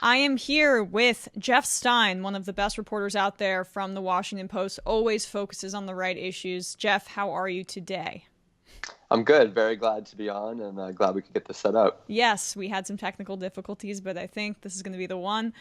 I am here with Jeff Stein, one of the best reporters out there from the Washington Post, always focuses on the right issues. Jeff, how are you today? I'm good. Very glad to be on, and glad we could get this set up. Yes, we had some technical difficulties, but I think this is going to be the one.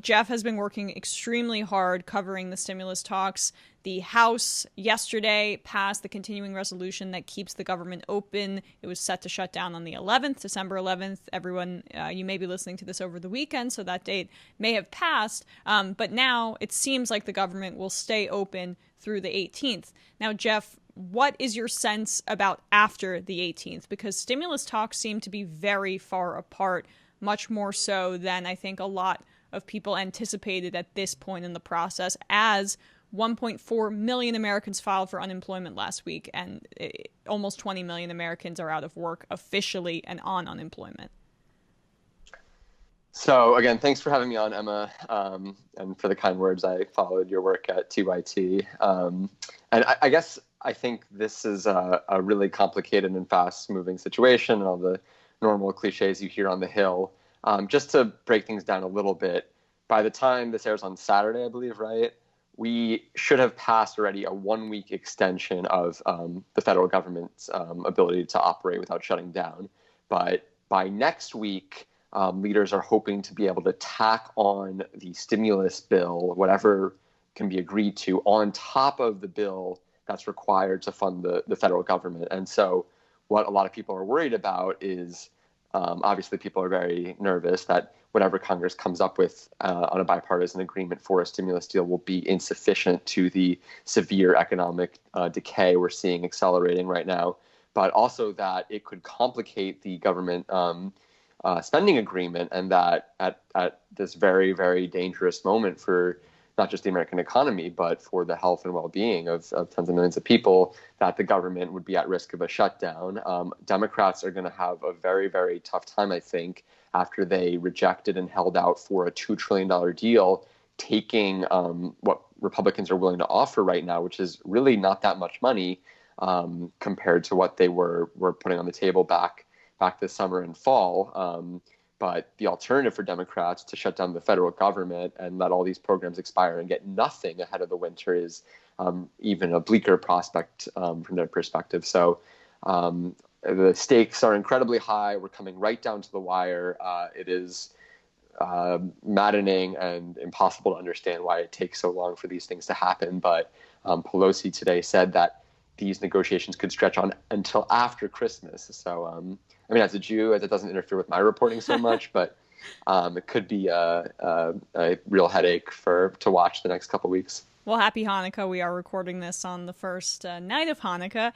Jeff has been working extremely hard covering the stimulus talks. The House yesterday passed the continuing resolution that keeps the government open. It was set to shut down on the 11th, December 11th. Everyone, you may be listening to this over the weekend, so that date may have passed. But now it seems like the government will stay open through the 18th. Now, Jeff, what is your sense about after the 18th? Because stimulus talks seem to be very far apart, much more so than I think a lot of people anticipated at this point in the process, as 1.4 million Americans filed for unemployment last week, and almost 20 million Americans are out of work officially and on unemployment. So again, thanks for having me on, Emma, and for the kind words. I followed your work at TYT, and I guess I think this is a really complicated and fast-moving situation, and all the normal cliches you hear on the Hill. Just to break things down a little bit, by the time this airs on Saturday, I believe, right, we should have passed already a one-week extension of the federal government's ability to operate without shutting down. But by next week, leaders are hoping to be able to tack on the stimulus bill, whatever can be agreed to, on top of the bill that's required to fund the federal government. And so what a lot of people are worried about is, obviously people are very nervous that whatever Congress comes up with on a bipartisan agreement for a stimulus deal will be insufficient to the severe economic decay we're seeing accelerating right now, but also that it could complicate the government spending agreement, and that at this very, very dangerous moment for not just the American economy, but for the health and well-being of tens of millions of people, that the government would be at risk of a shutdown. Democrats are going to have a very, very tough time, I think, after they rejected and held out for a $2 trillion deal, taking what Republicans are willing to offer right now, which is really not that much money compared to what they were putting on the table back this summer and fall. But the alternative for Democrats to shut down the federal government and let all these programs expire and get nothing ahead of the winter is even a bleaker prospect from their perspective. So the stakes are incredibly high. We're coming right down to the wire. It is maddening and impossible to understand why it takes so long for these things to happen. But Pelosi today said that these negotiations could stretch on until after Christmas. So, I mean, as a Jew, as it doesn't interfere with my reporting so much, but it could be a real headache to watch the next couple weeks. Well, happy Hanukkah. We are recording this on the first night of Hanukkah.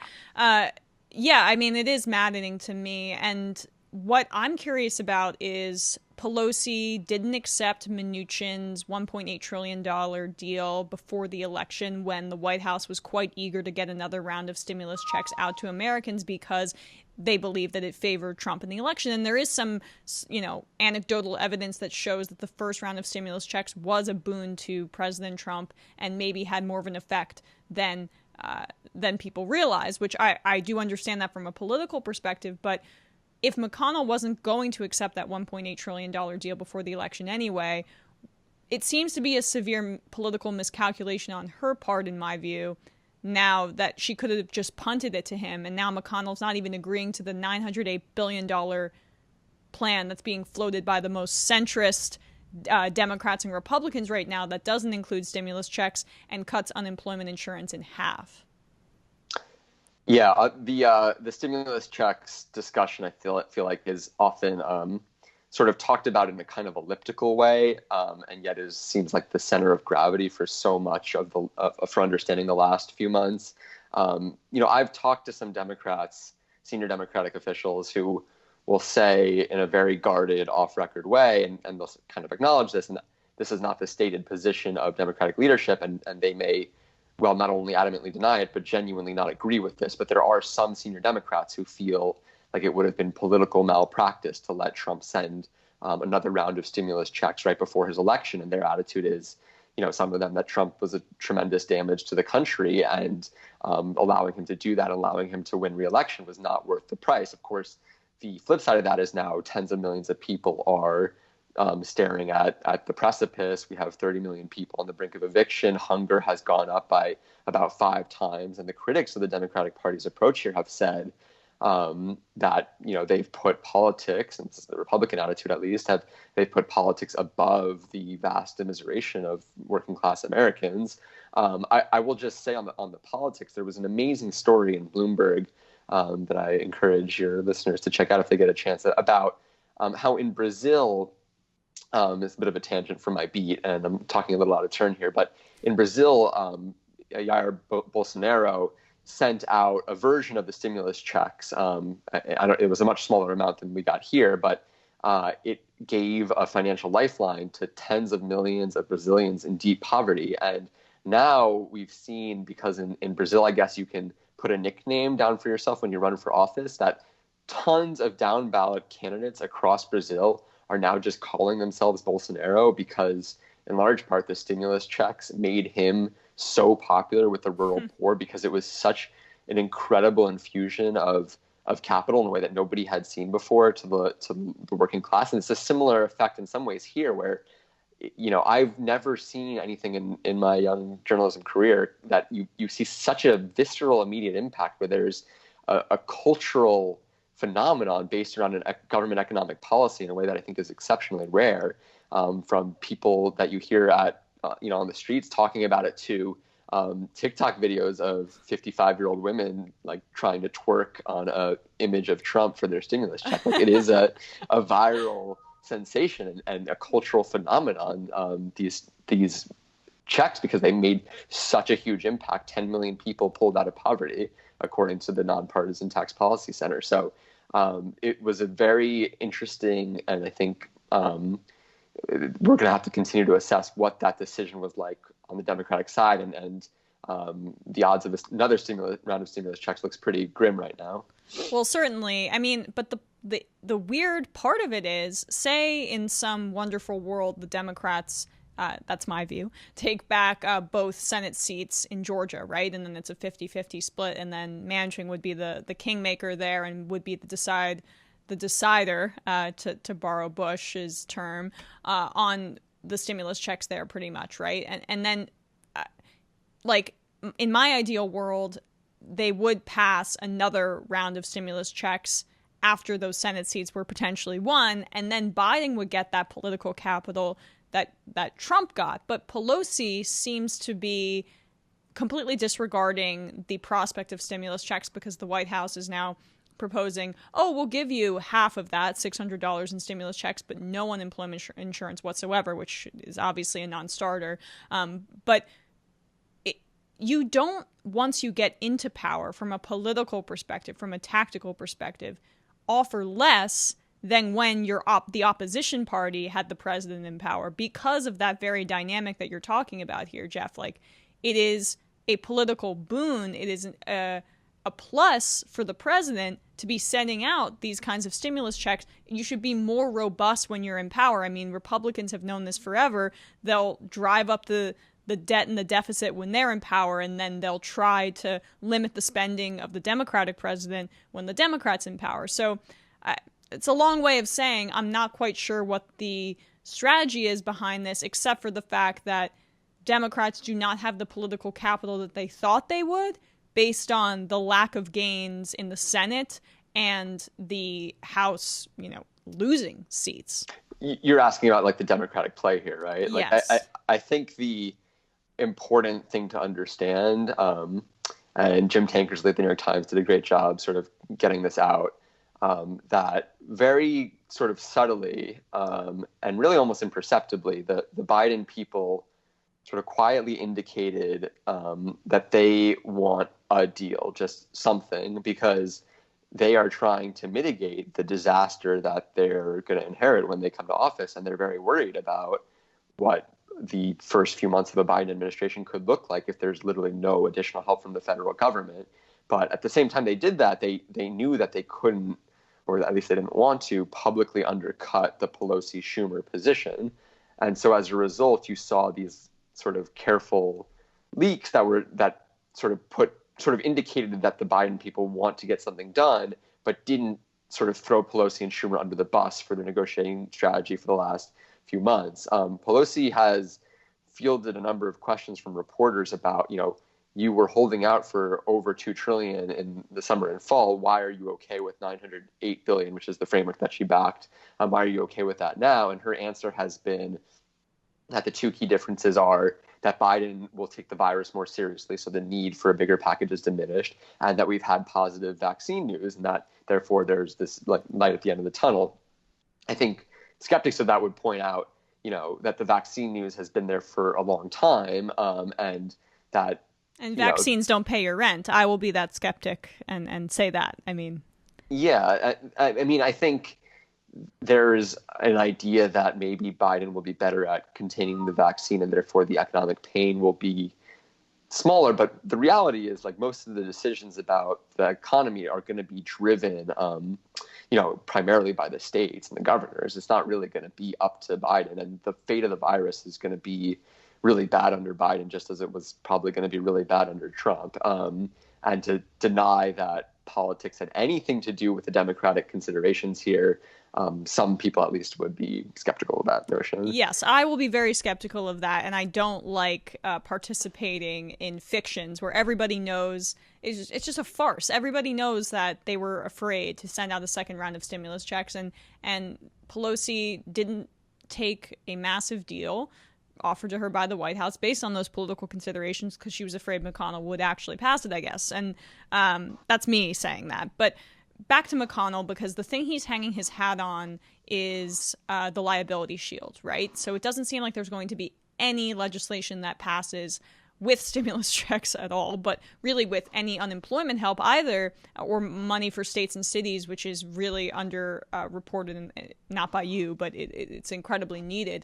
Yeah, I mean, it is maddening to me. And what I'm curious about is Pelosi didn't accept Mnuchin's $1.8 trillion deal before the election, when the White House was quite eager to get another round of stimulus checks out to Americans because they believe that it favored Trump in the election. And there is some, anecdotal evidence that shows that the first round of stimulus checks was a boon to President Trump and maybe had more of an effect than people realize, which I do understand that from a political perspective. But if McConnell wasn't going to accept that $1.8 trillion deal before the election anyway, it seems to be a severe political miscalculation on her part, in my view, now that she could have just punted it to him. And now McConnell's not even agreeing to the $908 billion plan that's being floated by the most centrist Democrats and Republicans right now, that doesn't include stimulus checks and cuts unemployment insurance in half. Yeah, the stimulus checks discussion, I feel like, is often sort of talked about in a kind of elliptical way, and yet seems like the center of gravity for so much for understanding the last few months. I've talked to some Democrats, senior Democratic officials, who will say in a very guarded, off-record way, and they'll kind of acknowledge this, and this is not the stated position of Democratic leadership, and they may well not only adamantly deny it, but genuinely not agree with this. But there are some senior Democrats who feel like it would have been political malpractice to let Trump send another round of stimulus checks right before his election. And their attitude is, some of them, that Trump was a tremendous damage to the country, and allowing him to do that, allowing him to win re-election was not worth the price. Of course, the flip side of that is now tens of millions of people are staring at the precipice. We have 30 million people on the brink of eviction. Hunger has gone up by about 5 times. And the critics of the Democratic Party's approach here have said that, they've put politics, and this is the Republican attitude at least, they've put politics above the vast immiseration of working class Americans. I will just say on the politics, there was an amazing story in Bloomberg that I encourage your listeners to check out if they get a chance, about how in Brazil, it's a bit of a tangent from my beat, and I'm talking a little out of turn here, but in Brazil, Jair Bolsonaro sent out a version of the stimulus checks. It was a much smaller amount than we got here, but it gave a financial lifeline to tens of millions of Brazilians in deep poverty. And now we've seen, because in Brazil, I guess you can put a nickname down for yourself when you run for office, that tons of down ballot candidates across Brazil are now just calling themselves Bolsonaro, because in large part the stimulus checks made him so popular with the rural poor, because it was such an incredible infusion of capital in a way that nobody had seen before to the working class. And it's a similar effect in some ways here, where I've never seen anything in my young journalism career that you see such a visceral, immediate impact, where there's a cultural phenomenon based around a government economic policy in a way that I think is exceptionally rare, from people that you hear on the streets talking about it, to TikTok videos of 55-year-old women like trying to twerk on a image of Trump for their stimulus check. Like, it is a viral sensation and a cultural phenomenon, these checks, because they made such a huge impact. 10 million people pulled out of poverty, according to the Nonpartisan Tax Policy Center. So it was a very interesting, and I think we're going to have to continue to assess what that decision was like on the Democratic side, and the odds of another round of stimulus checks looks pretty grim right now. Well, certainly. I mean, but the weird part of it is, say in some wonderful world, the Democrats, that's my view, take back both Senate seats in Georgia, right? And then it's a 50-50 split, and then Manchin would be the kingmaker there and would be the decider, to borrow Bush's term, on the stimulus checks there, pretty much, right? And then, like, in my ideal world, they would pass another round of stimulus checks after those Senate seats were potentially won, and then Biden would get that political capital that Trump got. But Pelosi seems to be completely disregarding the prospect of stimulus checks, because the White House is now proposing, we'll give you half of that, $600 in stimulus checks, but no unemployment insurance whatsoever, which is obviously a non-starter. But you don't, once you get into power, from a political perspective, from a tactical perspective, offer less than when the opposition party had the president in power, because of that very dynamic that you're talking about here, Jeff. Like, it is a political boon. It is a plus for the president to be sending out these kinds of stimulus checks. You should be more robust when you're in power. I mean, Republicans have known this forever. They'll drive up the debt and the deficit when they're in power, and then they'll try to limit the spending of the Democratic president when the Democrat's in power. So it's a long way of saying I'm not quite sure what the strategy is behind this, except for the fact that Democrats do not have the political capital that they thought they would, based on the lack of gains in the Senate and the House, losing seats. You're asking about like the Democratic play here, right? Like, yes. I think the important thing to understand, and Jim Tankersley at the New York Times did a great job sort of getting this out, that very sort of subtly, and really almost imperceptibly, the Biden people sort of quietly indicated that they want a deal, just something, because they are trying to mitigate the disaster that they're going to inherit when they come to office. And they're very worried about what the first few months of a Biden administration could look like if there's literally no additional help from the federal government. But at the same time they did that, they knew that they couldn't, or at least they didn't want to, publicly undercut the Pelosi-Schumer position. And so as a result, you saw these sort of careful leaks that sort of indicated that the Biden people want to get something done, but didn't sort of throw Pelosi and Schumer under the bus for the negotiating strategy for the last few months. Pelosi has fielded a number of questions from reporters about, you were holding out for over $2 trillion in the summer and fall. Why are you okay with $908 billion, which is the framework that she backed? Why are you okay with that now? And her answer has been that the two key differences are that Biden will take the virus more seriously, so the need for a bigger package is diminished, and that we've had positive vaccine news, and that therefore there's this light at the end of the tunnel. I think skeptics of that would point out, that the vaccine news has been there for a long time, and that vaccines don't pay your rent. I will be that skeptic and say that. Yeah, I think there's an idea that maybe Biden will be better at containing the vaccine and therefore the economic pain will be smaller. But the reality is, most of the decisions about the economy are going to be driven, primarily by the states and the governors. It's not really going to be up to Biden. And the fate of the virus is going to be really bad under Biden, just as it was probably going to be really bad under Trump. And to deny that politics had anything to do with the Democratic considerations here, some people at least would be skeptical of that notion. Yes, I will be very skeptical of that, and I don't like participating in fictions where everybody knows it's just a farce. Everybody knows that they were afraid to send out a second round of stimulus checks, and Pelosi didn't take a massive deal offered to her by the White House based on those political considerations because she was afraid McConnell would actually pass it, I guess. And that's me saying that. But back to McConnell, because the thing he's hanging his hat on is the liability shield, right? So it doesn't seem like there's going to be any legislation that passes with stimulus checks at all, but really with any unemployment help either, or money for states and cities, which is really under reported, not by you, but it's incredibly needed.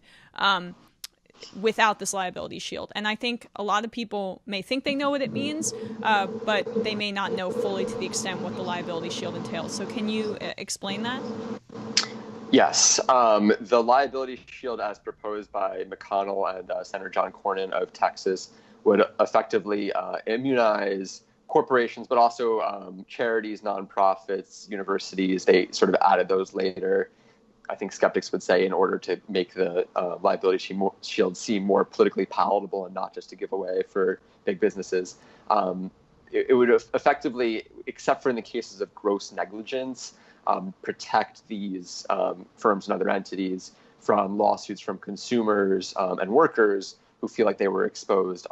Without this liability shield. And I think a lot of people may think they know what it means, but they may not know fully to the extent what the liability shield entails. So can you explain that? Yes. The liability shield as proposed by McConnell and Senator John Cornyn of Texas would effectively immunize corporations, but also charities, nonprofits, universities. They sort of added those later. I think skeptics would say in order to make the liability shield seem more politically palatable and not just a giveaway for big businesses. It would effectively, except for in the cases of gross negligence, protect these firms and other entities from lawsuits from consumers and workers who feel like they were exposed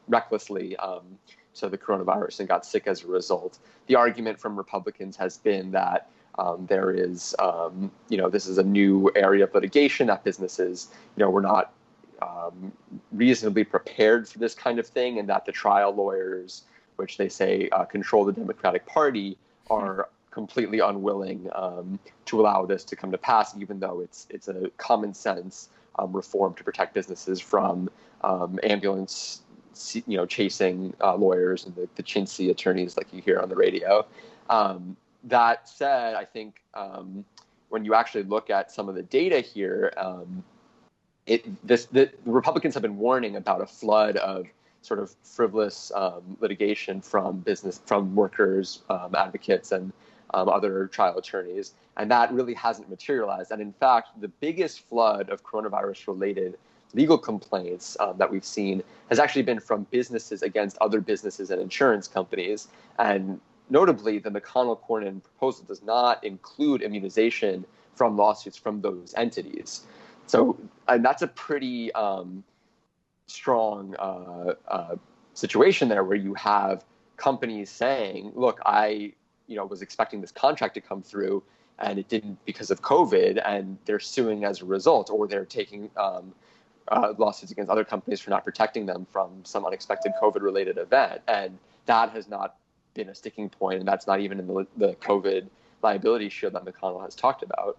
recklessly to the coronavirus and got sick as a result. The argument from Republicans has been that there is, this is a new area of litigation that businesses, were not reasonably prepared for this kind of thing, and that the trial lawyers, which they say control the Democratic Party, are completely unwilling to allow this to come to pass, even though it's a common sense reform to protect businesses from ambulance, chasing lawyers and the chintzy attorneys like you hear on the radio. That said, I think when you actually look at some of the data here, the Republicans have been warning about a flood of sort of frivolous litigation from workers, advocates, and other trial attorneys, and that really hasn't materialized. And in fact, the biggest flood of coronavirus-related legal complaints that we've seen has actually been from businesses against other businesses and insurance companies. And notably, the McConnell-Cornyn proposal does not include immunization from lawsuits from those entities. So that's a pretty strong situation there, where you have companies saying, look, I was expecting this contract to come through and it didn't because of COVID, and they're suing as a result, or they're taking lawsuits against other companies for not protecting them from some unexpected COVID-related event. And that has not been a sticking point, and that's not even in the COVID liability shield that McConnell has talked about.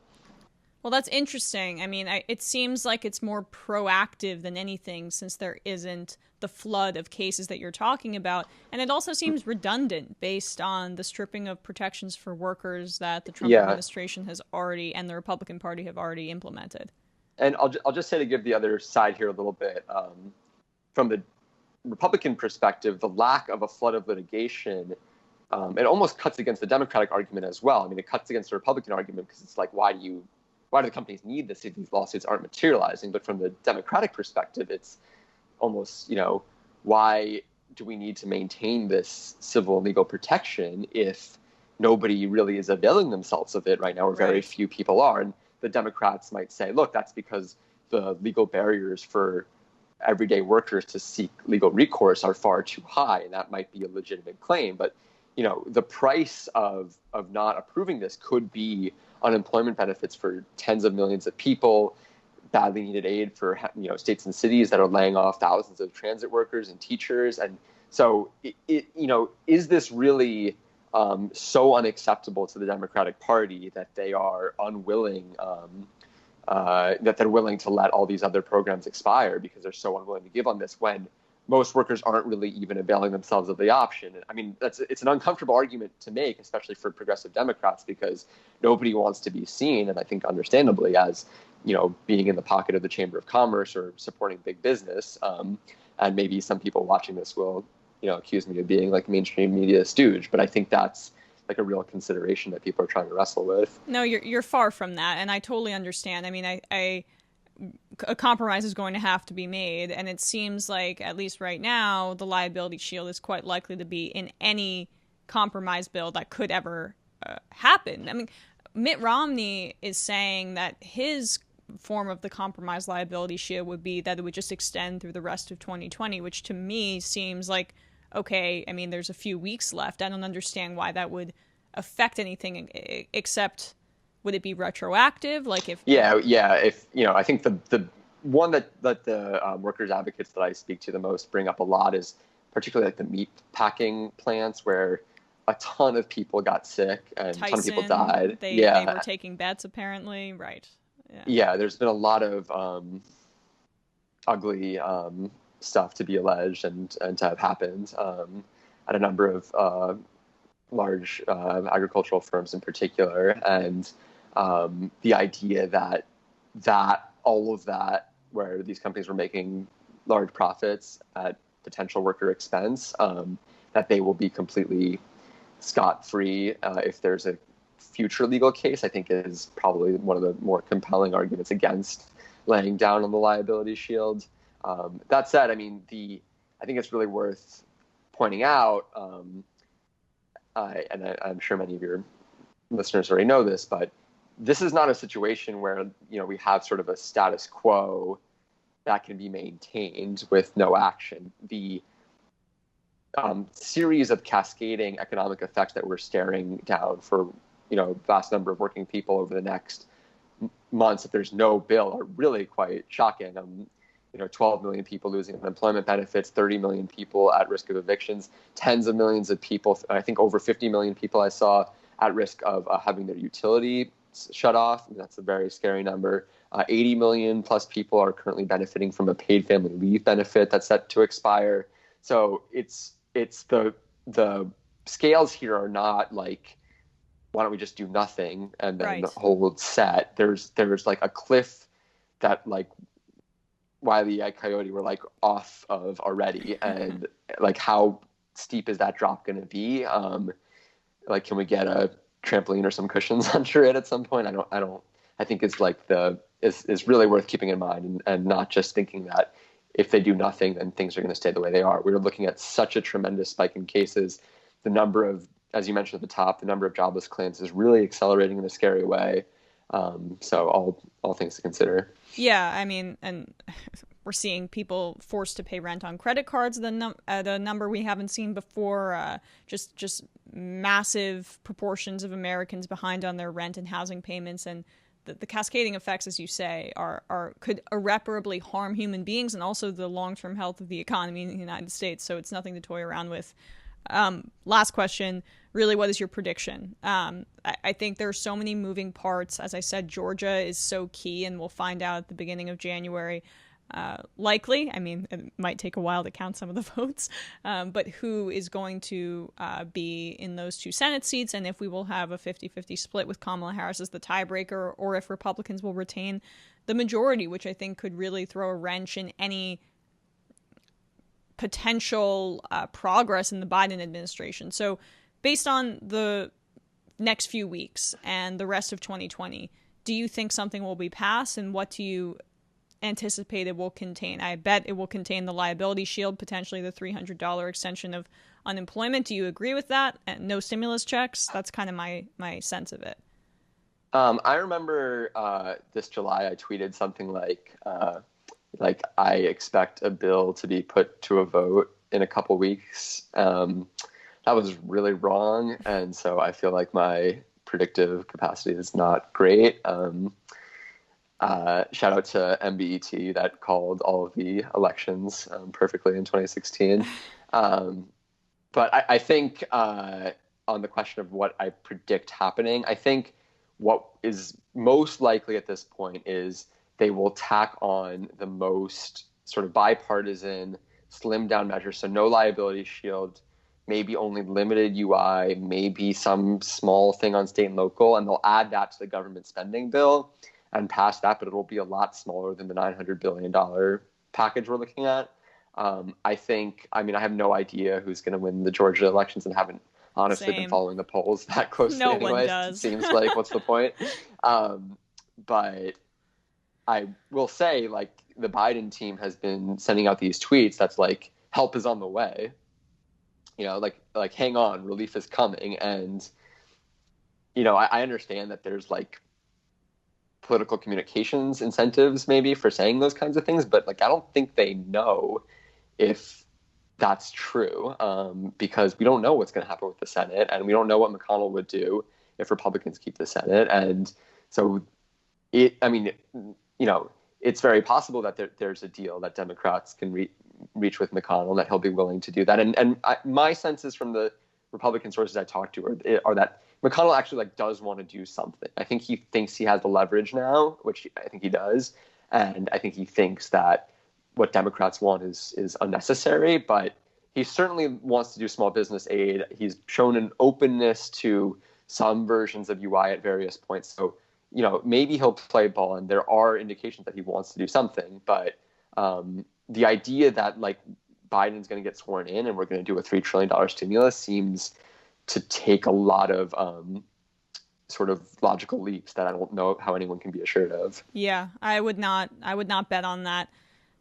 Well, that's interesting. I mean, it seems like it's more proactive than anything, since there isn't the flood of cases that you're talking about. And it also seems redundant based on the stripping of protections for workers that the Trump administration has already, and the Republican Party have already implemented. And I'll just say, to give the other side here a little bit, from the Republican perspective, the lack of a flood of litigation, it almost cuts against the Democratic argument as well. I mean, it cuts against the Republican argument because it's like, why do you why do the companies need this if these lawsuits aren't materializing? But from the Democratic perspective, it's almost, why do we need to maintain this civil and legal protection if nobody really is availing themselves of it right now, or very few people are? And the Democrats might say, look, that's because the legal barriers for everyday workers to seek legal recourse are far too high, and that might be a legitimate claim. But the price of not approving this could be unemployment benefits for tens of millions of people, badly needed aid for states and cities that are laying off thousands of transit workers and teachers. And so is this really so unacceptable to the Democratic Party that they are unwilling that they're willing to let all these other programs expire because they're so unwilling to give on this, when most workers aren't really even availing themselves of the option? I mean, it's an uncomfortable argument to make, especially for progressive Democrats, because nobody wants to be seen, and I think understandably, as being in the pocket of the Chamber of Commerce or supporting big business. And maybe some people watching this will accuse me of being like mainstream media stooge, but I think that's like a real consideration that people are trying to wrestle with. No, you're far from that, and I totally understand. I mean, a compromise is going to have to be made, and it seems like, at least right now, the liability shield is quite likely to be in any compromise bill that could ever happen. I mean, Mitt Romney is saying that his form of the compromise liability shield would be that it would just extend through the rest of 2020, which to me seems like, okay, I mean, there's a few weeks left. I don't understand why that would affect anything, except would it be retroactive? Like if I think the one that the workers advocates that I speak to the most bring up a lot is particularly like the meat packing plants, where a ton of people got sick and Tyson, a ton of people died. They were taking bets, apparently, right? Yeah, there's been a lot of ugly stuff to be alleged and to have happened at a number of large agricultural firms in particular. And the idea that all of that, where these companies were making large profits at potential worker expense, that they will be completely scot-free if there's a future legal case, I think is probably one of the more compelling arguments against laying down on the liability shield. That said, I mean, I think it's really worth pointing out, and I'm sure many of your listeners already know this, but this is not a situation where we have sort of a status quo that can be maintained with no action. The series of cascading economic effects that we're staring down for vast number of working people over the next months, if there's no bill, are really quite shocking. 12 million people losing unemployment benefits, 30 million people at risk of evictions, tens of millions of people, I think over 50 million people I saw at risk of having their utility shut off. That's a very scary number. 80 million plus people are currently benefiting from a paid family leave benefit that's set to expire. So it's the scales here are not like, why don't we just do nothing and then the whole set? There's like a cliff that like Wile E. Coyote were like off of already, and like how steep is that drop going to be? Like, can we get a trampoline or some cushions under it at some point? I think it's like is really worth keeping in mind, and not just thinking that if they do nothing, then things are going to stay the way they are. We're looking at such a tremendous spike in cases. The number of, as you mentioned at the top, the number of jobless claims is really accelerating in a scary way. So all things to consider. Yeah, I mean, and we're seeing people forced to pay rent on credit cards at a number we haven't seen before. Just massive proportions of Americans behind on their rent and housing payments, and the cascading effects, as you say, could irreparably harm human beings and also the long-term health of the economy in the United States. So it's nothing to toy around with. Last question, really, what is your prediction? I think there are so many moving parts. As I said, Georgia is so key, and we'll find out at the beginning of January. Likely, I mean, it might take a while to count some of the votes, but who is going to be in those two Senate seats, and if we will have a 50-50 split with Kamala Harris as the tiebreaker, or if Republicans will retain the majority, which I think could really throw a wrench in any potential progress in the Biden administration. So based on the next few weeks and the rest of 2020, do you think something will be passed, and what do you anticipate it will contain? I bet it will contain the liability shield, potentially the $300 extension of unemployment. Do you agree with that? And no stimulus checks? That's kind of my sense of it. I remember this July I tweeted something like I expect a bill to be put to a vote in a couple weeks. That was really wrong, and so I feel like my predictive capacity is not great. Shout out to MBET that called all of the elections perfectly in 2016. But I think on the question of what I predict happening, I think what is most likely at this point is they will tack on the most sort of bipartisan, slimmed down measures. So no liability shield, maybe only limited UI, maybe some small thing on state and local, and they'll add that to the government spending bill and pass that, but it'll be a lot smaller than the $900 billion package we're looking at. I have no idea who's going to win the Georgia elections and haven't honestly been following the polls that closely no anyway. One does. It seems like, what's the point? But I will say, like, the Biden team has been sending out these tweets that's like, help is on the way. You know, like hang on, relief is coming. And, you know, I understand that there's like political communications incentives maybe for saying those kinds of things, but like I don't think they know if that's true, because we don't know what's going to happen with the Senate, and we don't know what McConnell would do if Republicans keep the Senate. And so it's very possible that there's a deal that Democrats can reach with McConnell, and that he'll be willing to do that. And my senses from the Republican sources I talked to are that McConnell actually like does want to do something. I think he thinks he has the leverage now, which I think he does, and I think he thinks that what Democrats want is unnecessary. But he certainly wants to do small business aid. He's shown an openness to some versions of UI at various points. So, you know, maybe he'll play ball, and there are indications that he wants to do something. But the idea that like Biden's going to get sworn in and we're going to do a $3 trillion stimulus seems to take a lot of sort of logical leaps that I don't know how anyone can be assured of. Yeah, I would not bet on that.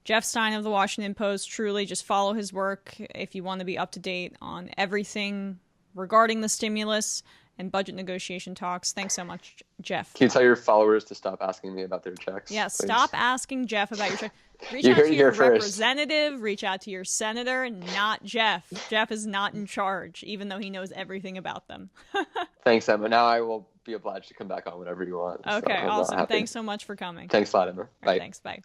Jeff Stein of the Washington Post, truly just follow his work if you want to be up to date on everything regarding the stimulus and budget negotiation talks. Thanks so much, Jeff. Can you tell your followers to stop asking me about their checks? Yeah, please? Stop asking Jeff about your check. Reach You out heard to it your here first. representative, reach out to your senator, not Jeff. Jeff is not in charge, even though he knows everything about them. Thanks, Emma. Now I will be obliged to come back on whenever you want. Okay, so awesome. Thanks so much for coming. Thanks a lot, Emma. Bye. Thanks, bye.